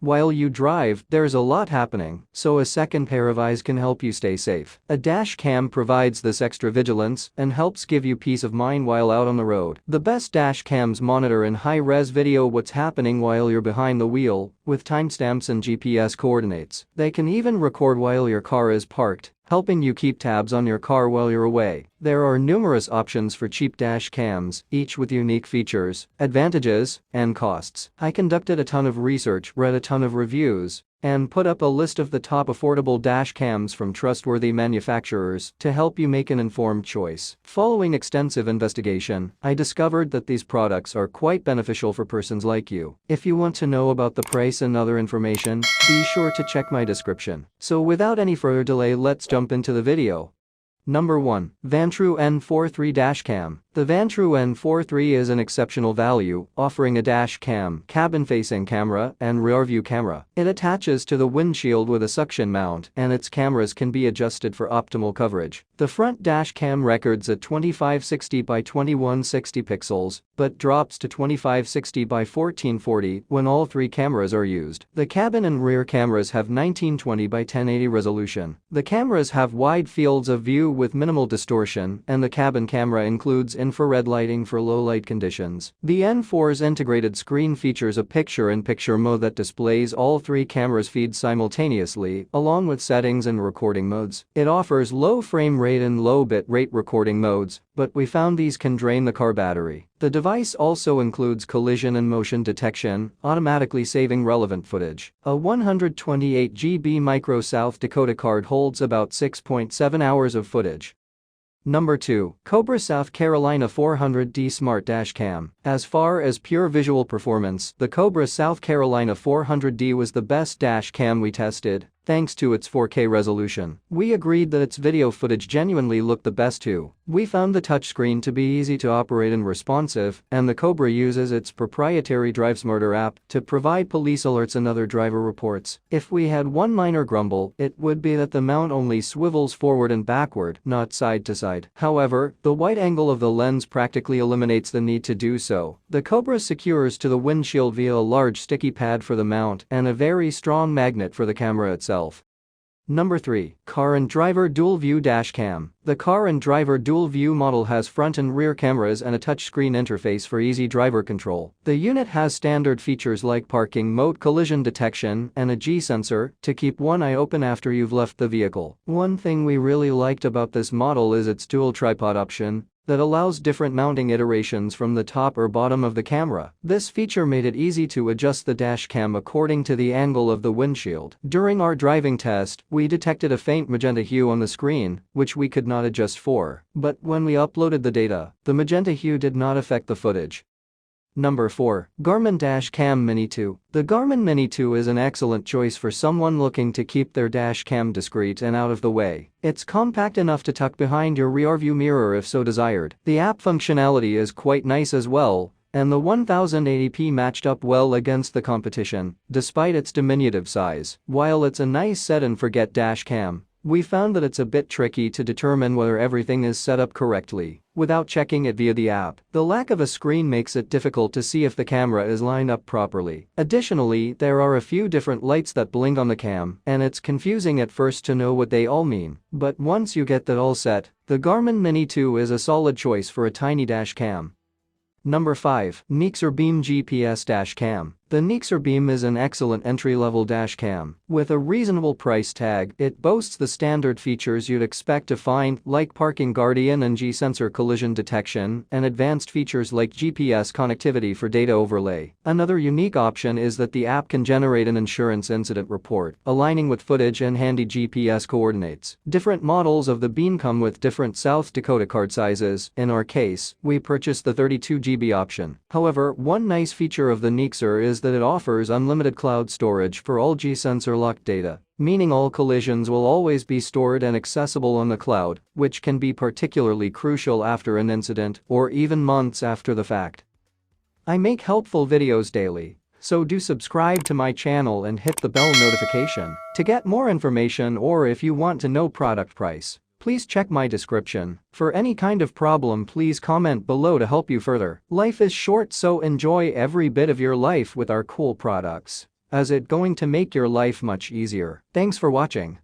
While you drive, there's a lot happening, so a second pair of eyes can help you stay safe. A dash cam provides this extra vigilance and helps give you peace of mind while out on the road. The best dash cams monitor in high-res video what's happening while you're behind the wheel, with timestamps and GPS coordinates. They can even record while your car is parked, helping you keep tabs on your car while you're away. There are numerous options for cheap dash cams, each with unique features, advantages, and costs. I conducted a ton of research, read a ton of reviews, and put up a list of the top affordable dash cams from trustworthy manufacturers to help you make an informed choice. Following extensive investigation, I discovered that these products are quite beneficial for persons like you. If you want to know about the price and other information, be sure to check my description. So without any further delay, let's jump into the video. Number 1. Vantrue N4 3 Dash Cam. The Vantrue N4 3 is an exceptional value, offering a dash cam, cabin-facing camera, and rear-view camera. It attaches to the windshield with a suction mount, and its cameras can be adjusted for optimal coverage. The front dash cam records at 2560 by 2160 pixels, but drops to 2560 by 1440 when all three cameras are used. The cabin and rear cameras have 1920 by 1080 resolution. The cameras have wide fields of view with minimal distortion, and the cabin camera includes infrared lighting for low-light conditions. The N4's integrated screen features a picture-in-picture mode that displays all three cameras' feeds simultaneously, along with settings and recording modes. It offers low frame rate and low bit rate recording modes, but we found these can drain the car battery. The device also includes collision and motion detection, automatically saving relevant footage. A 128 GB micro South Dakota card holds about 6.7 hours of footage. Number 2. Cobra South Carolina 400D Smart Dash Cam. As far as pure visual performance, the Cobra South Carolina 400D was the best dash cam we tested, thanks to its 4K resolution. We agreed that its video footage genuinely looked the best too. We found the touchscreen to be easy to operate and responsive, and the Cobra uses its proprietary Drive Smarter app to provide police alerts and other driver reports. If we had one minor grumble, it would be that the mount only swivels forward and backward, not side to side. However, the wide angle of the lens practically eliminates the need to do so. The Cobra secures to the windshield via a large sticky pad for the mount and a very strong magnet for the camera itself. Number 3. Car and Driver Dual View Dash Cam. The Car and Driver Dual View model has front and rear cameras and a touchscreen interface for easy driver control. The unit has standard features like parking mode, collision detection, and a G-sensor to keep one eye open after you've left the vehicle. One thing we really liked about this model is its dual tripod option that allows different mounting iterations from the top or bottom of the camera. This feature made it easy to adjust the dash cam according to the angle of the windshield. During our driving test, we detected a faint magenta hue on the screen, which we could not adjust for, but when we uploaded the data, the magenta hue did not affect the footage. Number 4. Garmin Dash Cam Mini 2. The Garmin Mini 2 is an excellent choice for someone looking to keep their dash cam discreet and out of the way. It's compact enough to tuck behind your rearview mirror if so desired. The app functionality is quite nice as well, and the 1080p matched up well against the competition, despite its diminutive size. While it's a nice set-and-forget dash cam, we found that it's a bit tricky to determine whether everything is set up correctly without checking it via the app. The lack of a screen makes it difficult to see if the camera is lined up properly. Additionally, there are a few different lights that blink on the cam, and it's confusing at first to know what they all mean. But once you get that all set, the Garmin Mini 2 is a solid choice for a tiny dash cam. Number 5. Nexar Beam GPS Dash Cam. The Nexar Beam is an excellent entry-level dash cam. With a reasonable price tag, it boasts the standard features you'd expect to find, like parking guardian and G-sensor collision detection, and advanced features like GPS connectivity for data overlay. Another unique option is that the app can generate an insurance incident report, aligning with footage and handy GPS coordinates. Different models of the Beam come with different South Dakota card sizes. In our case, we purchased the 32 GB option. However, one nice feature of the Nexar is that it offers unlimited cloud storage for all G-sensor locked data, meaning all collisions will always be stored and accessible on the cloud, which can be particularly crucial after an incident or even months after the fact. I make helpful videos daily, so do subscribe to my channel and hit the bell notification to get more information, or if you want to know product price, please check my description. For any kind of problem, please comment below to help you further. Life is short, so enjoy every bit of your life with our cool products. as it's going to make your life much easier. Thanks for watching.